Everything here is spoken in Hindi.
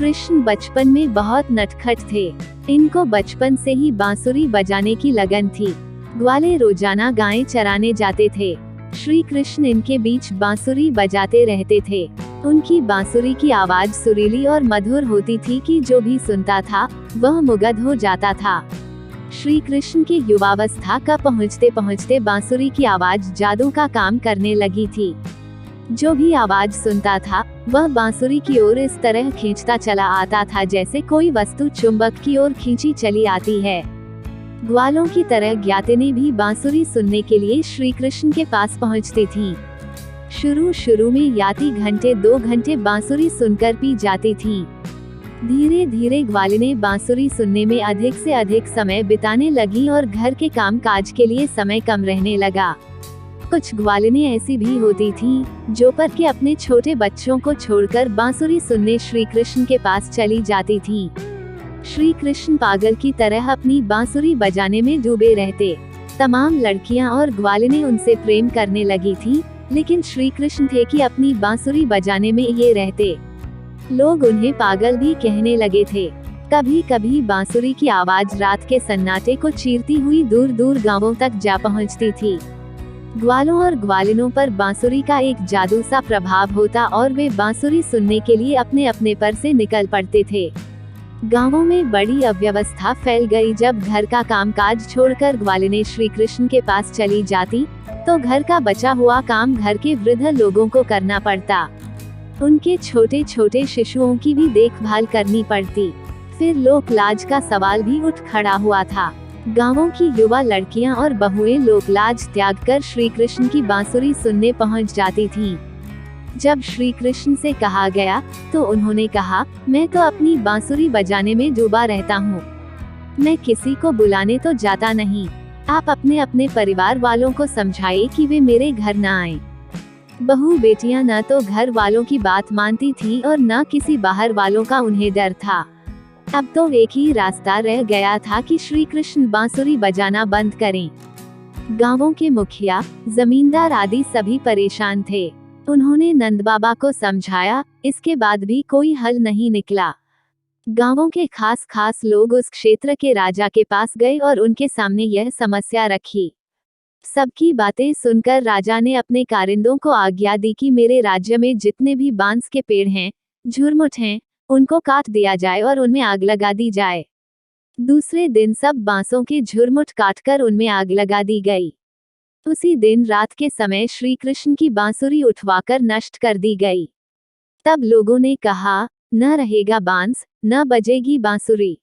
कृष्ण बचपन में बहुत नटखट थे। इनको बचपन से ही बांसुरी बजाने की लगन थी। ग्वाले रोजाना गायें चराने जाते थे। श्री कृष्ण इनके बीच बांसुरी बजाते रहते थे। उनकी बांसुरी की आवाज सुरीली और मधुर होती थी कि जो भी सुनता था वह मुग्ध हो जाता था। श्री कृष्ण की युवावस्था का पहुँचते पहुँचते बांसुरी की आवाज जादू का काम करने लगी थी। जो भी आवाज सुनता था वह बांसुरी की ओर इस तरह खींचता चला आता था जैसे कोई वस्तु चुंबक की ओर खींची चली आती है। ग्वालों की तरह ज्ञातिनी भी बांसुरी सुनने के लिए श्री कृष्ण के पास पहुंचती थीं। शुरू में याति घंटे 2 घंटे बांसुरी सुनकर पी जाती थीं। धीरे धीरे ग्वालिनें बांसुरी सुनने में अधिक से अधिक समय बिताने लगी और घर के काम काज के लिए समय कम रहने लगा। कुछ ग्वालिनें ऐसी भी होती थीं, जो पर के अपने छोटे बच्चों को छोड़कर बांसुरी सुनने श्री कृष्ण के पास चली जाती थीं। श्री कृष्ण पागल की तरह अपनी बांसुरी बजाने में डूबे रहते। तमाम लड़कियां और ग्वालिनें उनसे प्रेम करने लगी थीं, लेकिन श्री कृष्ण थे कि अपनी बांसुरी बजाने में ये रहते। लोग उन्हें पागल भी कहने लगे थे। कभी कभी बांसुरी की आवाज रात के सन्नाटे को चीरती हुई दूर दूर गांवों तक जा पहुंचती थी। ग्वालों और ग्वालिनों पर बांसुरी का एक जादू सा प्रभाव होता और वे बांसुरी सुनने के लिए अपने अपने पर से निकल पड़ते थे। गांवों में बड़ी अव्यवस्था फैल गई। जब घर का कामकाज छोड़कर ग्वालिनें श्री कृष्ण के पास चली जाती, तो घर का बचा हुआ काम घर के वृद्ध लोगों को करना पड़ता। उनके छोटे छोटे शिशुओं की भी देखभाल करनी पड़ती। फिर लोक लाज का सवाल भी उठ खड़ा हुआ था। गांवों की युवा लड़कियां और बहुएं लोकलाज त्याग कर श्री कृष्ण की बांसुरी सुनने पहुंच जाती थीं। जब श्री कृष्ण से कहा गया तो उन्होंने कहा, मैं तो अपनी बांसुरी बजाने में डूबा रहता हूँ। मैं किसी को बुलाने तो जाता नहीं। आप अपने अपने परिवार वालों को समझाइए कि वे मेरे घर न आएं। बहू बेटियां न तो घर वालों की बात मानती थी और न किसी बाहर वालों का उन्हें डर था। अब तो एक ही रास्ता रह गया था कि श्री कृष्ण बांसुरी बजाना बंद करें। गांवों के मुखिया, जमींदार आदि सभी परेशान थे। उन्होंने नंद बाबा को समझाया, इसके बाद भी कोई हल नहीं निकला। गांवों के खास लोग उस क्षेत्र के राजा के पास गए और उनके सामने यह समस्या रखी। सबकी बातें सुनकर राजा ने अपने कारिंदों को आज्ञा दी कि मेरे राज्य में जितने भी बांस के पेड़ हैं, झुरमुट हैं, उनको काट दिया जाए और उनमें आग लगा दी जाए। दूसरे दिन सब बांसों के झुरमुट काटकर उनमें आग लगा दी गई। उसी दिन रात के समय श्री कृष्ण की बांसुरी उठवाकर नष्ट कर दी गई। तब लोगों ने कहा, न रहेगा बांस, न बजेगी बांसुरी।